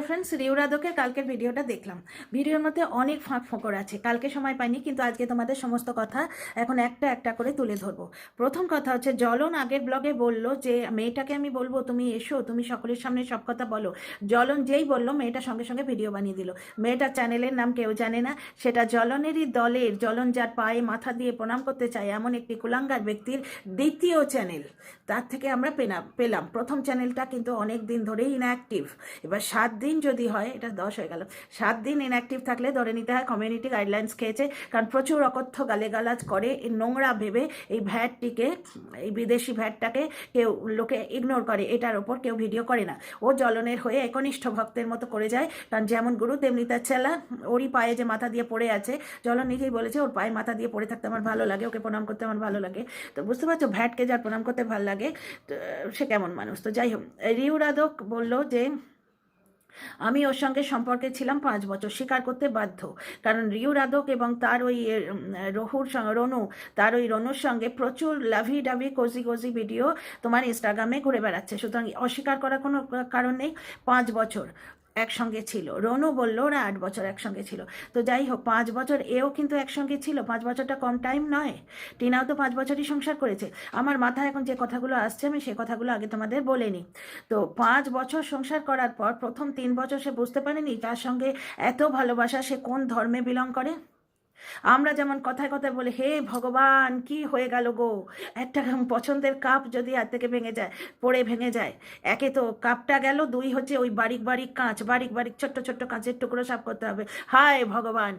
Friends, রিউরাদোকে কালকের ভিডিওটা দেখলাম। ভিডিওর মধ্যে অনেক ফাঁক ফোকর আছে। কালকে সময় পাইনি, কিন্তু আজকে তোমাদের সমস্ত কথা এখন একটা একটা করে তুলে ধরবো। প্রথম কথা হচ্ছে, জ্বলন আগের ব্লগে বলল যে মেয়েটাকে আমি বলবো তুমি এসো, তুমি সকলের সামনে সব কথা বলো। জ্বলন যেই বললো, মেয়েটা সঙ্গে সঙ্গে ভিডিও বানিয়ে দিল। মেয়েটার চ্যানেলের নাম কেউ জানে না, সেটা জ্বলনেরই দলের, জ্বলন যার পায়ে মাথা দিয়ে প্রণাম করতে চায় এমন একটি কুলাঙ্গার ব্যক্তির দ্বিতীয় চ্যানেল। তার থেকে আমরা পেলাম। প্রথম চ্যানেলটা কিন্তু অনেক দিন ধরেই ইনঅ্যাক্টিভ। এবার 7 দিন যদি হয়, এটা 10 হয়ে গেল, 7 দিন ইনঅ্যাক্টিভ থাকলে ধরে নিতে হয় কমিউনিটি গাইডলাইন্স খেয়েছে। কারণ প্রচুর অকথ্য গালিগালাজ করে, এই নোংরা ভেবে এই ভ্যাটটিকে, এই বিদেশি ভ্যাটটাকে কেউ লোকে ইগনোর করে, এটার ওপর কেউ ভিডিও করে না। ও জ্বলনের হয়ে একনিষ্ঠ ভক্তের মতো করে যায়, কারণ যেমন গুরু তেমনি তার চেলা। ওরই পায়ে যে মাথা দিয়ে পড়ে আছে, জ্বলন নিজেই বলেছে ওর পায়ে মাথা দিয়ে পড়ে থাকতে আমার ভালো লাগে, ওকে প্রণাম করতে আমার ভালো লাগে। তো বুঝতে পারছো, ভ্যাটকে যার প্রণাম করতে ভালো লাগে তো সে কেমন মানুষ। তো যাই হোক, রিউরাদক বলল যে আমি ওর সঙ্গে সম্পর্কে ছিলাম 5 বছর, স্বীকার করতে বাধ্য। কারণ রিউরাদক এবং তার ওই রনু, তার ওই রনুর সঙ্গে প্রচুর লাভি ডাভি কোজি কোজি ভিডিও তোমার ইনস্টাগ্রামে ঘুরে বেড়াচ্ছে। সুতরাং অস্বীকার করার কোনো কারণ নেই। 5 বছর একসঙ্গে ছিল। রনু বলল ওরা 8 বছর একসঙ্গে ছিল। তো যাই হোক, 5 বছর এও কিন্তু একসঙ্গে ছিল। 5 বছরটা কম টাইম নয়। টিনাও তো 5 বছরই সংসার করেছে। আমার মাথায় এখন যে কথাগুলো আসছে, আমি সে কথাগুলো আগে তোমাদের বলে নিই। তো 5 বছর সংসার করার পর প্রথম 3 বছর সে বুঝতে পারেনি তার সঙ্গে এত ভালোবাসা, সে কোন ধর্মে বিলং করে। আমরা যেমন কথায় কথায় বলি, হে ভগবান কি হয়ে গেল গো, একটা পছন্দের কাপ যদি হাত থেকে ভেঙে যায়, পড়ে ভেঙে যায়, একে তো কাপটা গেল, 2 হচ্ছে ওই বারিক বারিক কাঁচ, বারিক বারিক ছোট্ট ছোট্ট কাঁচের টুকরো সাফ করতে হবে। হায় ভগবান,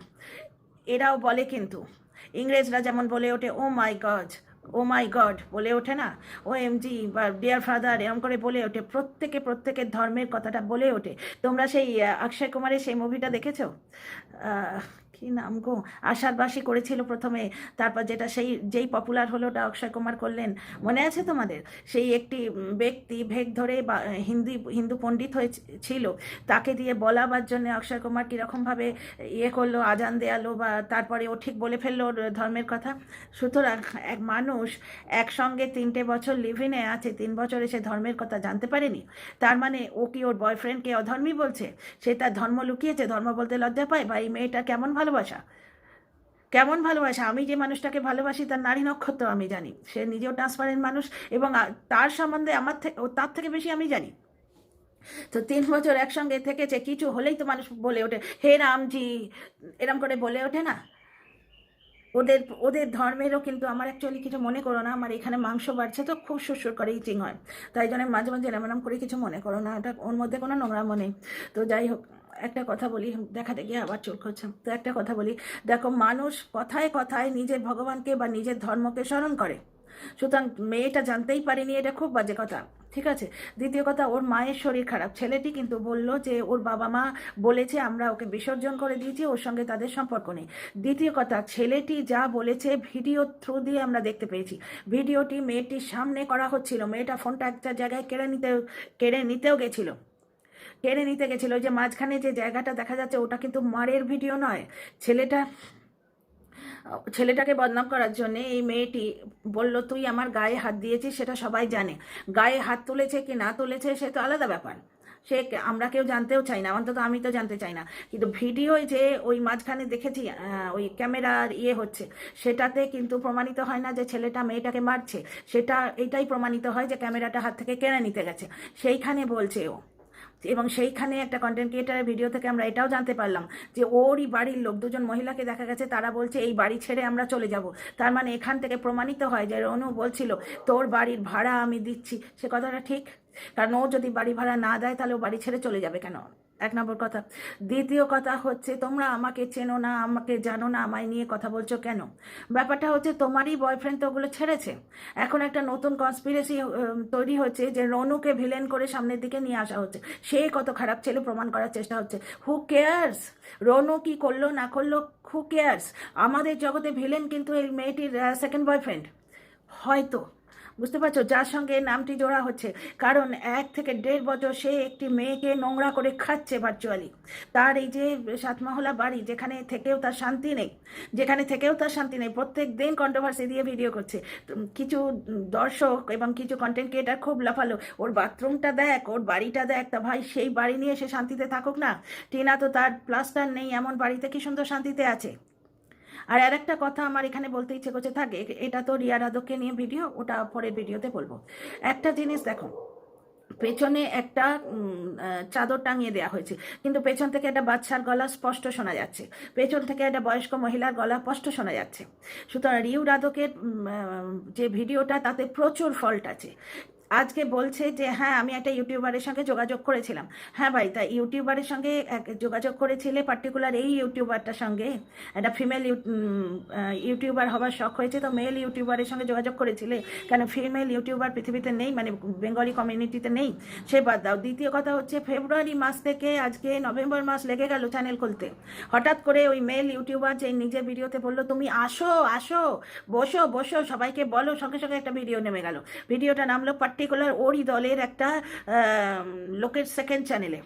এরাও বলে কিন্তু। ইংরেজরা যেমন বলে ওঠে ও মাই গড, ও মাই গড বলে ওঠে না, ও এমজি বা ডিয়ার ফাদার এরম করে বলে ওঠে। প্রত্যেকের ধর্মের কথাটা বলে ওঠে। তোমরা সেই অক্ষয় কুমারের সেই মুভিটা দেখেছো? কি নাম গো, আষাঢ়বাসী করেছিল প্রথমে, তারপর যেটা যেই পপুলার হলো ওটা অক্ষয় কুমার করলেন। মনে আছে তোমাদের? সেই একটি ব্যক্তি ভেগ ধরে বা হিন্দু পণ্ডিত হয়েছিল, তাকে দিয়ে বলাবার জন্য অক্ষয় কুমার কীরকমভাবে ইয়ে করলো, আজান দেয়ালো, বা তারপরে ও ঠিক বলে ফেললো ওর ধর্মের কথা। সুতরাং এক মানুষ একসঙ্গে 3টে বছর লিভিনে আছে, 3 বছরে সে ধর্মের কথা জানতে পারেনি। তার মানে ও কি ওর বয়ফ্রেন্ডকে অধর্মী বলছে? সে তার ধর্ম লুকিয়েছে, ধর্ম বলতে লজ্জা পায়? বা এই মেয়েটা কেমন ভালোবাসা, কেমন ভালোবাসা! আমি যে মানুষটাকে ভালোবাসি তার নারী নক্ষত্র আমি জানি। সে নিজেও ট্রান্সপারেন্ট মানুষ, এবং তার সম্বন্ধে তার থেকে বেশি আমি জানি। তো 3 বছর একসঙ্গে থেকেছে, কিছু হলেই তো মানুষ বলে ওঠে হে রামজি, এরম করে বলে ওঠে না? ওদের ওদের ধর্মেরও কিন্তু, আমার অ্যাকচুয়ালি কিছু মনে করো না, আমার এখানে মাংস বাড়ছে তো খুব সুরসুর করে ইচিং হয়, তাই জন্য মাঝে মাঝে এরম করে কিছু মনে করো না, ওটা ওর মধ্যে কোনো নোংরামো নেই। তো যাই হোক, একটা কথা বলি, দেখাতে গিয়ে আবার চোখ হচ্ছে, তো একটা কথা বলি, দেখো মানুষ কথায় কথায় নিজের ভগবানকে বা নিজের ধর্মকে স্মরণ করে। সুতরাং মেয়েটা জানতেই পারেনি, এটা খুব বাজে কথা। ঠিক আছে। দ্বিতীয় কথা, ওর মায়ের শরীর খারাপ। ছেলেটি কিন্তু বলল যে ওর বাবা মা বলেছে আমরা ওকে বিসর্জন করে দিয়েছি, ওর সঙ্গে তাদের সম্পর্ক নেই। দ্বিতীয় কথা, ছেলেটি যা বলেছে ভিডিও থ্রু দিয়ে আমরা দেখতে পেয়েছি। ভিডিওটি মেয়েটির সামনে করা হচ্ছিল, মেয়েটা ফোনটা একটা জায়গায় কেড়ে নিতে গেছিল। যে মাঝখানে যে জায়গাটা দেখা যাচ্ছে ওটা কিন্তু মারের ভিডিও নয়। ছেলেটাকে বদনাম করার জন্য এই মেয়েটি বলল তুই আমার গায়ে হাত দিয়েছিস, সেটা সবাই জানে। গায়ে হাত তুলেছে কি না তুলেছে সে তো আলাদা ব্যাপার, সে আমরা কেউ জানতেও চাই না, অন্তত আমি তো জানতে চাই না। কিন্তু ভিডিওয় যে ওই মাঝখানে দেখেছি ওই ক্যামেরার হচ্ছে, সেটাতে কিন্তু প্রমাণিত হয় না যে ছেলেটা মেয়েটাকে মারছে। সেটা এটাই প্রমাণিত হয় যে ক্যামেরাটা হাত থেকে কেড়ে নিতে গেছে, সেইখানে বলছে ও। এবং সেইখানে একটা কন্টেন্ট ক্রিয়েটারের ভিডিও থেকে আমরা এটাও জানতে পারলাম যে ওরই বাড়ির লোক, 2জন মহিলাকে দেখা গেছে, তারা বলছে এই বাড়ি ছেড়ে আমরা চলে যাব। তার মানে এখান থেকে প্রমাণিত হয় যে রনু বলছিল তোর বাড়ির ভাড়া আমি দিচ্ছি, সে কথাটা ঠিক। কারণ ও যদি বাড়ি ভাড়া না দেয় তাহলে ও বাড়ি ছেড়ে চলে যাবে কেন? 1 নম্বর কথা। দ্বিতীয় কথা হচ্ছে, তোমরা আমাকে চেনো না, আমাকে জানো না, আমায় নিয়ে কথা বলছো কেন? ব্যাপারটা হচ্ছে তোমারই বয়ফ্রেন্ড তো ওগুলো ছেড়েছে। এখন একটা নতুন কনস্পিরেসি তৈরি হচ্ছে যে রনুকে ভিলেন করে সামনের দিকে নিয়ে আসা হচ্ছে, সে কত খারাপ ছেলে প্রমাণ করার চেষ্টা হচ্ছে। হু কেয়ার্স রনু কি করলো না করলো, হু কেয়ার্স? আমাদের জগতে ভিলেন কিন্তু এই মেয়েটির সেকেন্ড বয়ফ্রেন্ড হয়তো। বুঝতে পারছো, যার সঙ্গে নামটি জোড়া হচ্ছে, কারণ 1 থেকে 1.5 বছর সে একটি মেয়েকে নোংরা করে খাচ্ছে ভার্চুয়ালি। তার এই যে 7 মহলা বাড়ি, যেখানে থেকেও তার শান্তি নেই, প্রত্যেক দিন কন্ট্রোভার্সি দিয়ে ভিডিও করছে। কিছু দর্শক এবং কিছু কন্টেন্ট ক্রিয়েটার খুব লাফালো, ওর বাথরুমটা দেখ, ওর বাড়িটা দেখ। তা ভাই, সেই বাড়ি নিয়ে সে শান্তিতে থাকুক না। টিনা তো তার প্লাস্টার নেই এমন বাড়িতে কি সুন্দর শান্তিতে আছে। আর একটা কথা আমার এখানে বলতে ইচ্ছে করছে, থাকে এটা তো রিয়া রাধককে নিয়ে ভিডিও, ওটা পরের ভিডিওতে বলবো। একটা জিনিস দেখো, পেছনে একটা চাদর টাঙিয়ে দেওয়া হয়েছে, কিন্তু পেছন থেকে একটা বাচ্চার গলা স্পষ্ট শোনা যাচ্ছে, পেছন থেকে একটা বয়স্ক মহিলার গলা স্পষ্ট শোনা যাচ্ছে। সুতরাং রিউ রাধকের যে ভিডিওটা, তাতে প্রচুর ফল্ট আছে। আজকে বলছে যে হ্যাঁ, আমি একটা ইউটিউবারের সঙ্গে যোগাযোগ করেছিলাম। হ্যাঁ ভাই, তা ইউটিউবারের সঙ্গে যোগাযোগ করেছিলে, পার্টিকুলার এই ইউটিউবারটার সঙ্গে? একটা ফিমেল ইউটিউবার হবার শখ হয়েছে তো মেল ইউটিউবারের সঙ্গে যোগাযোগ করেছিলে কেন? ফিমেল ইউটিউবার পৃথিবীতে নেই, মানে বেঙ্গলি কমিউনিটিতে নেই, সে বাদ দাও। দ্বিতীয় কথা হচ্ছে, ফেব্রুয়ারি মাস থেকে আজকে নভেম্বর মাস লেগে গেল চ্যানেল খুলতে। হঠাৎ করে ওই মেল ইউটিউবার যে নিজের ভিডিওতে বললো তুমি আসো আসো, বসো বসো, সবাইকে বলো, সঙ্গে সঙ্গে একটা ভিডিও নেমে গেল। ভিডিওটা নামলো পার্টিকুলার ওরই দলের একটা লোকের সেকেন্ড চ্যানেলে।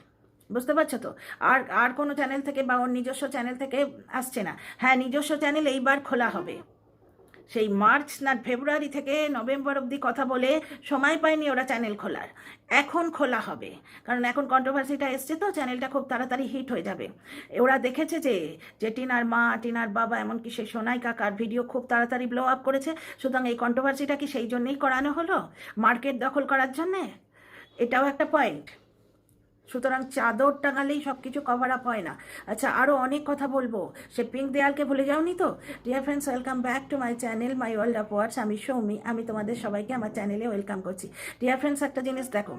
বুঝতে পারছো তো? আর আর কোনো চ্যানেল থেকে বা ওর নিজস্ব চ্যানেল থেকে আসছে না। হ্যাঁ, নিজস্ব চ্যানেল এইবার খোলা হবে। সেই মার্চ না ফেব্রুয়ারি থেকে নভেম্বর অবধি কথা বলে সময় পায়নি ওরা চ্যানেল খোলার। এখন খোলা হবে, কারণ এখন কন্ট্রোভার্সিটা এসছে তো, চ্যানেলটা খুব তাড়াতাড়ি হিট হয়ে যাবে। ওরা দেখেছে যে টিনার মা, টিনার বাবা, এমনকি সেই সোনাই কাকার ভিডিও খুব তাড়াতাড়ি ব্লো আপ করেছে। সুতরাং এই কন্ট্রোভার্সিটা কি সেই জন্যেই করানো হলো? মার্কেট দখল করার জন্যে? এটাও একটা পয়েন্ট। সুতরাং চাদর টাঙালেই সব কিছু কভার আপ হয় না। আচ্ছা, আরও অনেক কথা বলবো, সে পিঙ্ক দেয়ালকে ভুলে যাওনি তো? Dear friends, welcome back to my channel my world of words. আমি সৌমি, আমি তোমাদের সবাইকে আমার চ্যানেলে ওয়েলকাম করছি। ডিয়ার ফ্রেন্ডস, একটা জিনিস দেখো,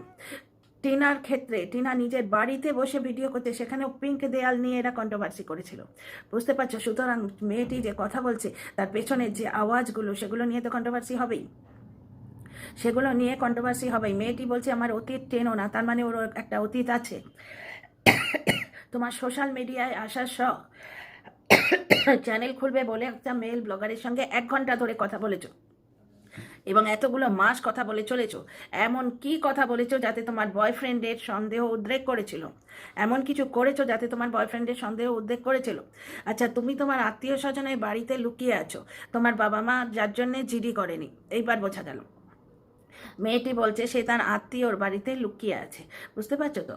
টিনার ক্ষেত্রে, টিনা নিজের বাড়িতে বসে ভিডিও করতে, সেখানেও পিঙ্ক দেয়াল নিয়ে এরা কন্ট্রোভার্সি করেছিল। বুঝতে পারছো? সুতরাং মেয়েটি যে কথা বলছে, তার পেছনের যে আওয়াজগুলো, সেগুলো নিয়ে তো কন্ট্রোভার্সি হবেই, সেগুলো নিয়ে কন্ট্রোভার্সি হবেই। মেয়েটি বলছে আমার অতীত টেনো না, তার মানে ওর একটা অতীত আছে। তোমার সোশ্যাল মিডিয়ায় আসার শখ, চ্যানেল খুলবে বলে একটা মেল ব্লগারের সঙ্গে 1 ঘন্টা ধরে কথা বলেছো, এবং এতগুলো মাস কথা বলে চলেছো। এমন কি কথা বলেছো যাতে তোমার বয়ফ্রেন্ডের সন্দেহ উদ্রেক করেছিল? এমন কিছু করেছো যাতে তোমার বয়ফ্রেন্ডের সন্দেহ উদ্রেক করেছিল? আচ্ছা, তুমি তোমার আত্মীয় স্বজনের বাড়িতে লুকিয়ে আছো, তোমার বাবা মা যার জন্যে জিডি করেনি, এইবার বোঝা গেল। মেয়েটি বলছে সে তার আত্মীয়র বাড়িতে লুকিয়ে আছে। বুঝতে পারছো তো?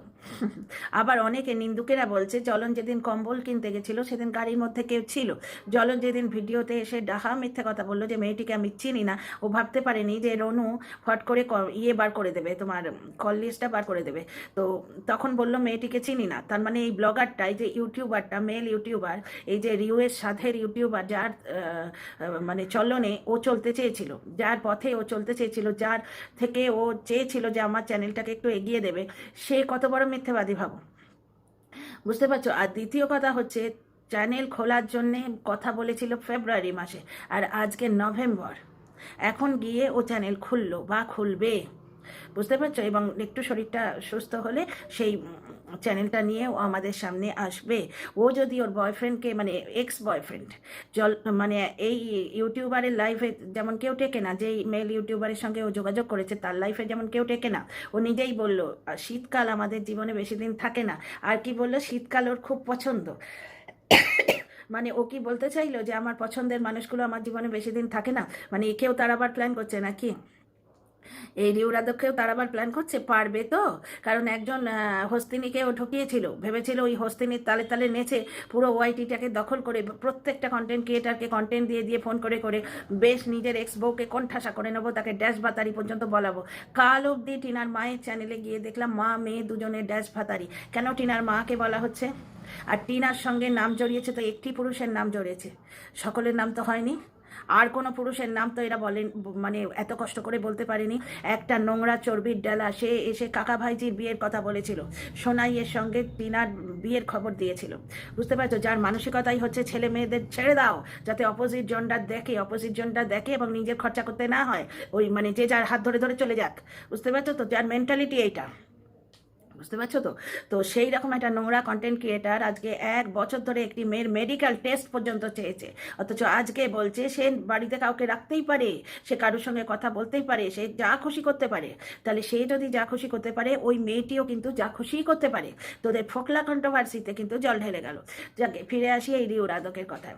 আবার অনেকে নিন্দুকেরা বলছে জলন যেদিন কম্বল কিনতে গেছিল সেদিন গাড়ির মধ্যে কেউ ছিল। জলন যেদিন ভিডিওতে এসে ডাহা মিথ্যে কথা বললো যে মেয়েটিকে আমি চিনি না, ও ভাবতে পারেনি যে রনু ফট করে ইয়ে বার করে দেবে, তোমার কল লিস্টটা বার করে দেবে। তো তখন বললো মেয়েটিকে চিনি না। তার মানে এই ব্লগারটা, এই যে ইউটিউবারটা, মেল ইউটিউবার, এই যে রিউয়ের সাধের ইউটিউবার, যার মানে চলনে ও চলতে চেয়েছিল, যার পথে ও চলতে চেয়েছিল, যার থেকে ও চেয়েছিল যে আমার চ্যানেলটাকে একটু এগিয়ে দেবে, সে কত বড় মিথ্যেবাদী ভাবো। বুঝতে পারছো? আর দ্বিতীয় কথা হচ্ছে, চ্যানেল খোলার জন্যে কথা বলেছিল ফেব্রুয়ারি মাসে, আর আজকে নভেম্বর, এখন গিয়ে ও চ্যানেল খুললো বা খুলবে। বুঝতে পারছো? এবং একটু শরীরটা সুস্থ হলে সেই চ্যানেলটা নিয়ে ও আমাদের সামনে আসবে। ও যদি ওর বয়ফ্রেন্ডকে, মানে এক্স বয়ফ্রেন্ড, মানে এই ইউটিউবারের লাইফে যেমন কেউ টেকে না, যেই মেল ইউটিউবারের সঙ্গে ও যোগাযোগ করেছে তার লাইফে যেমন কেউ টেকে না, ও নিজেই বললো শীতকাল আমাদের জীবনে বেশি দিন থাকে না। আর কি বললো, শীতকাল ওর খুব পছন্দ। মানে ও কি বলতে চাইলো যে আমার পছন্দের মানুষগুলো আমার জীবনে বেশি দিন থাকে না? মানে একেও তার আবার প্ল্যান করছে নাকি? এই রিউরাদকেও তার আবার প্ল্যান করছে, পারবে তো? কারণ একজন হস্তিনীকেও ঠকিয়েছিল, ভেবেছিল ওই হস্তিনীর তালে তালে নেচে পুরো ওয়াইটিটাকে দখল করে প্রত্যেকটা কন্টেন্ট ক্রিয়েটারকে কন্টেন্ট দিয়ে দিয়ে ফোন করে করে বেশ নিজের এক্স বউকে কোণঠাসা করে নেবো, তাকে ড্যাশ ভাতারি পর্যন্ত বলাবো। কাল অবধি টিনার মায়ের চ্যানেলে গিয়ে দেখলাম মা মেয়ে দুজনের ড্যাশ ভাতারি। কেন টিনার মাকে বলা হচ্ছে? আর টিনার সঙ্গে নাম জড়িয়েছে তো একটি পুরুষের নাম জড়িয়েছে, সকলের নাম তো হয়নি। আর কোনো পুরুষের নাম তো এরা বলেন, মানে এত কষ্ট করে বলতে পারেনি। একটা নোংরা চর্বির ডালা, সে এসে কাকা ভাইজির বিয়ের কথা বলেছিল, সোনাইয়ের সঙ্গে টিনার বিয়ের খবর দিয়েছিল। বুঝতে পারছো? যার মানসিকতাই হচ্ছে ছেলে মেয়েদের ছেড়ে দাও, যাতে অপোজিট জনটা দেখে এবং নিজের খরচা করতে না হয়, ওই মানে যে যার হাত ধরে ধরে চলে যাক। বুঝতে পারছো তো? যার মেন্টালিটি এইটা। বুঝতে পারছো তো? তো সেই রকম একটা নোংরা কন্টেন্ট ক্রিয়েটার আজকে 1 বছর ধরে একটি মেয়ের মেডিকেল টেস্ট পর্যন্ত চেয়েছে, অথচ আজকে বলছে সে বাড়িতে কাউকে রাখতেই পারে, সে কারোর সঙ্গে কথা বলতেই পারে, সে যা খুশি করতে পারে। তাহলে সে যদি যা খুশি করতে পারে, ওই মেয়েটিও কিন্তু যা খুশিই করতে পারে। তোদের ফোকলা কন্ট্রোভার্সিতে কিন্তু জল ঢেলে গেল। যাকে ফিরে আসি এই রিউ রাধকের কথায়।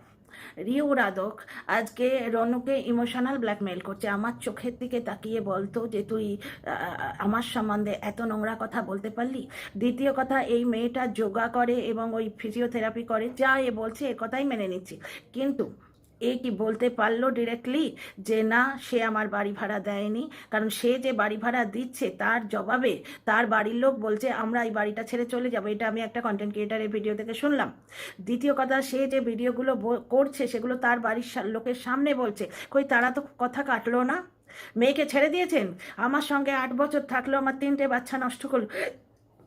রিউ রাধক আজকে রনুকে ইমোশনাল ব্ল্যাকমেল করছে। আমার চোখের দিকে তাকিয়ে বলতো যে তুই আমার সম্বন্ধে এত নোংরা কথা বলতে পারলি। দ্বিতীয় কথা, এই মেয়েটা যোগা করে এবং ওই ফিজিওথেরাপি করে, যা এ বলছে এ কথাই মেনে নিচ্ছি, কিন্তু এ কি বলতে পারলো ডিরেক্টলি যে না সে আমার বাড়ি ভাড়া দেয়নি? কারণ সে যে বাড়ি ভাড়া দিচ্ছে তার জবাবে তার বাড়ির লোক বলছে আমরা এই বাড়িটা ছেড়ে চলে যাবো। এটা আমি একটা কন্টেন্ট ক্রিয়েটারের ভিডিও থেকে শুনলাম। দ্বিতীয় কথা, সে যে ভিডিওগুলো করছে সেগুলো তার বাড়ির লোকের সামনে বলছে। কই তারা তো কথা কাটলো না? মেয়েকে ছেড়ে দিয়েছেন, আমার সঙ্গে 8 বছর থাকলো, আমার 3টে বাচ্চা নষ্ট করলো,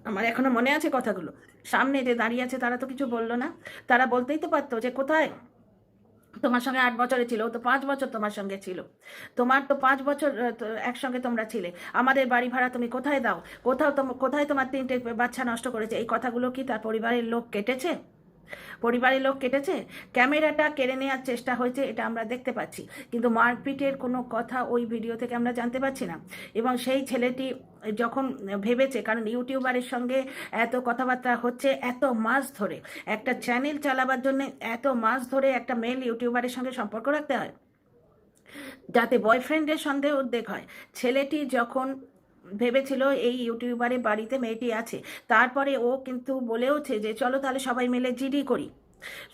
আমার এখনো মনে আছে কথাগুলো। সামনে যে দাঁড়িয়ে আছে তারা তো কিছু বললো না। তারা বলতেই তো পারতো যে কোথায় তোমার সঙ্গে 8 বছরে ছিল, ও তো 5 বছর তোমার সঙ্গে ছিল, তোমার তো 5 বছর একসঙ্গে তোমরা ছিলে, আমাদের বাড়ি ভাড়া তুমি কোথায় দাও, কোথায় তোমার 3টে বাচ্চা নষ্ট করেছে? এই কথাগুলো কি তার পরিবারের লোক কেটেছে? পরিবারের লোক কেটেছে? ক্যামেরাটা কেড়ে নেওয়ার চেষ্টা হয়েছে, এটা আমরা দেখতে পাচ্ছি, কিন্তু মারপিটের কোনো কথা ওই ভিডিও থেকে আমরা জানতে পারছি না। এবং সেই ছেলেটি যখন ভেবেছে, কারণ ইউটিউবারের সঙ্গে এত কথাবার্তা হচ্ছে এত মাস ধরে, একটা চ্যানেল চালাবার জন্য এত মাস ধরে একটা মেল ইউটিউবারের সঙ্গে সম্পর্ক রাখতে হয় যাতে বয়ফ্রেন্ডের সন্দেহ উদ্বেগ হয়। ছেলেটি যখন ভেবেছিল এই ইউটিউবারের বাড়িতে মেয়েটি আছে, তারপরে ও কিন্তু বলেওছে যে চলো তাহলে সবাই মিলে জিডি করি।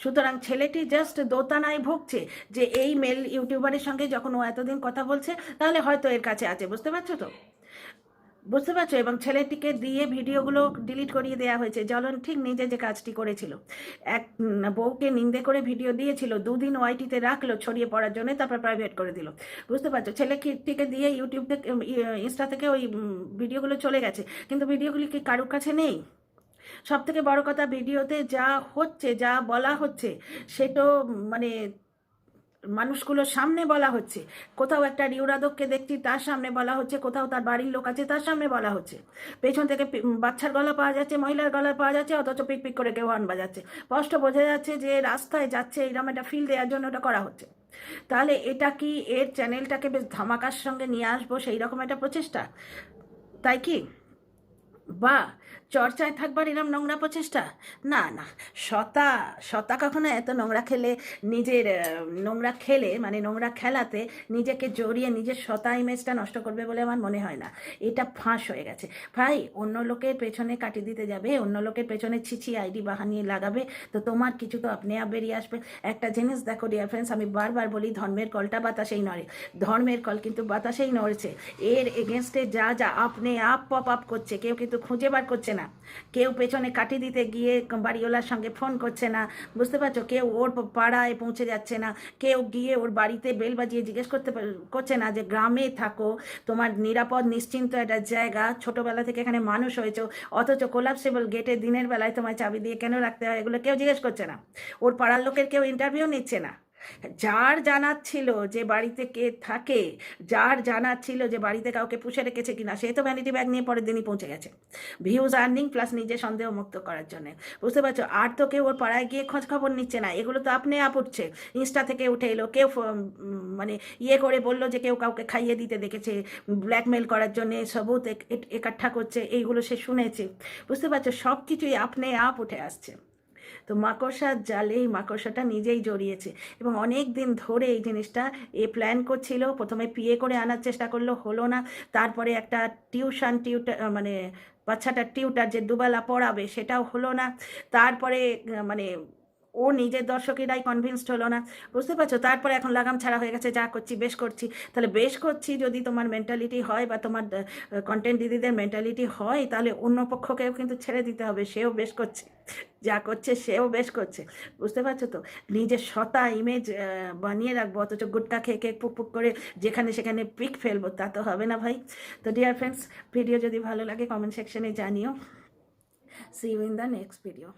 সুতরাং ছেলেটি জাস্ট দোতানায় ভুগছে যে এই মেল ইউটিউবারের সঙ্গে যখন ও এতদিন কথা বলছে তাহলে হয়তো এর কাছে আছে। বুঝতে পারছো তো? বুঝতে পারছো? এবং ছেলেটিকে দিয়ে ভিডিওগুলো ডিলিট করিয়ে দেওয়া হয়েছে। জ্বলন ঠিক নিজে যে কাজটি করেছিল, এক বউকে নিন্দে করে ভিডিও দিয়েছিল, 2 দিন ওয়াইটিতে রাখলো ছড়িয়ে পড়ার জন্য, তারপর প্রাইভেট করে দিল। বুঝতে পারছো? ছেলেটিকে দিয়ে ইউটিউব থেকে ইনস্টা থেকে ওই ভিডিওগুলো চলে গেছে, কিন্তু ভিডিওগুলি কি কারুর কাছে নেই? সব থেকে বড় কথা, ভিডিওতে যা হচ্ছে, যা বলা হচ্ছে, সেটা মানে মানুষগুলোর সামনে বলা হচ্ছে। কোথাও একটা রিউরাদককে দেখছি তার সামনে বলা হচ্ছে, কোথাও তার বাড়ির লোক আছে তার সামনে বলা হচ্ছে, পেছন থেকে বাচ্চার গলা পাওয়া যাচ্ছে, মহিলার গলা পাওয়া যাচ্ছে, অথচ পিক পিক করে কেউ হর্ন বাজাচ্ছে। স্পষ্ট বোঝা যাচ্ছে যে রাস্তায় যাচ্ছে এইরকম একটা ফিল দেওয়ার জন্য ওটা করা হচ্ছে। তাহলে এটা কি এর চ্যানেলটাকে বেশ ধামাকার সঙ্গে নিয়ে আসবো সেই রকম একটা প্রচেষ্টা? তাই কি? বা চর্চায় থাকবার এরম নোংরা প্রচেষ্টা? না না, সতা সতা কখনো এত নোংরা খেলে নিজের নোংরা খেলে মানে নোংরা খেলাতে নিজেকে জড়িয়ে নিজের সতা ইমেজটা নষ্ট করবে বলে আমার মনে হয় না। এটা ফাঁস হয়ে গেছে ভাই। অন্য লোকের পেছনে কাটি দিতে যাবে, অন্য লোকের পেছনে ছিছি আইডি বাহানিয়ে লাগাবে, তো তোমার কিছু তো আপনি আপ বেরিয়ে আসবে। একটা জিনিস দেখো ডিয়ার ফ্রেন্ডস, আমি বারবার বলি ধর্মের কলটা বাতাসেই নড়ে, ধর্মের কল কিন্তু বাতাসেই নড়ছে। এর এগেনস্টে যা যা আপনি আপ পপ আপ করছে, কেউ কিন্তু খুঁজে বার করছে না, কেউ পেছনে কাটি দিতে গিয়ে বাড়িওয়ালার সঙ্গে ফোন করছে না। বুঝতে পারছো? কেউ ওর পাড়ায় পৌঁছে যাচ্ছে না, কেউ গিয়ে ওর বাড়িতে বেল বাজিয়ে জিজ্ঞেস করছে না যে গ্রামে থাকো, তোমার নিরাপদ নিশ্চিন্ত একটা জায়গা, ছোটবেলা থেকে এখানে মানুষ হয়েছে, অথচ কোলাপসেবল গেটে দিনের বেলায় তোমায় চাবি দিয়ে কেন রাখতে হয়, এগুলো কেউ জিজ্ঞেস করছে না। ওর পাড়ার লোকের কেউ ইন্টারভিউ নিচ্ছে না। যার জানার ছিল যে বাড়িতে কে থাকে, যার জানার ছিল যে বাড়িতে কাউকে পুষে রেখেছে কিনা, সে তো ভ্যানিটি ব্যাগ নিয়ে পরের দিনই পৌঁছে গেছে ভিউজ আর্নিং প্লাস নিজে সন্দেহ মুক্ত করার জন্য। বুঝতে পারছো? আর তো কেউ ওর পাড়ায় গিয়ে খোঁজ খবর নিচ্ছে না। এগুলো তো আপনি আপ উঠছে, ইনস্টা থেকে উঠে এলো, কেউ মানে ইয়ে করে বললো যে কেউ কাউকে খাইয়ে দিতে দেখেছে, ব্ল্যাকমেল করার জন্য সবুত একঠা করছে, এইগুলো সে শুনেছে। বুঝতে পারছো? সব কিছুই আপনি আপ উঠে আসছে। তো মাকড়সার জালে এই মাকড়সাটা নিজেই জড়িয়েছে, এবং অনেক দিন ধরে এই জিনিসটা প্ল্যান করছিল। প্রথমে পিএ করে আনার চেষ্টা করলো, হলো না। তারপরে একটা টিউটার মানে বাচ্চাটার টিউটার যে দুবেলা পড়াবে সেটাও হলো না। তারপরে মানে ও নিজের দর্শকেরাই কনভিন্সড হলো না। বুঝতে পারছো? তারপরে এখন লাগাম ছাড়া হয়ে গেছে, যা করছি বেশ করছি। তাহলে বেশ করছি যদি তোমার মেন্টালিটি হয় বা তোমার কন্টেন্ট দিদিদের মেন্টালিটি হয়, তাহলে অন্য পক্ষকেও কিন্তু ছেড়ে দিতে হবে, সেও বেশ করছে, যা করছে সেও বেশ করছে। বুঝতে পারছো তো? নিজের সতা ইমেজ বানিয়ে রাখবো, অথচ গুটকা খেয়ে খেয়ে পুক পুক করে যেখানে সেখানে পিক ফেলবো, তা তো হবে না ভাই। তো ডিয়ার ফ্রেন্ডস, ভিডিও যদি ভালো লাগে কমেন্ট সেকশনে জানিও। See you in the next video.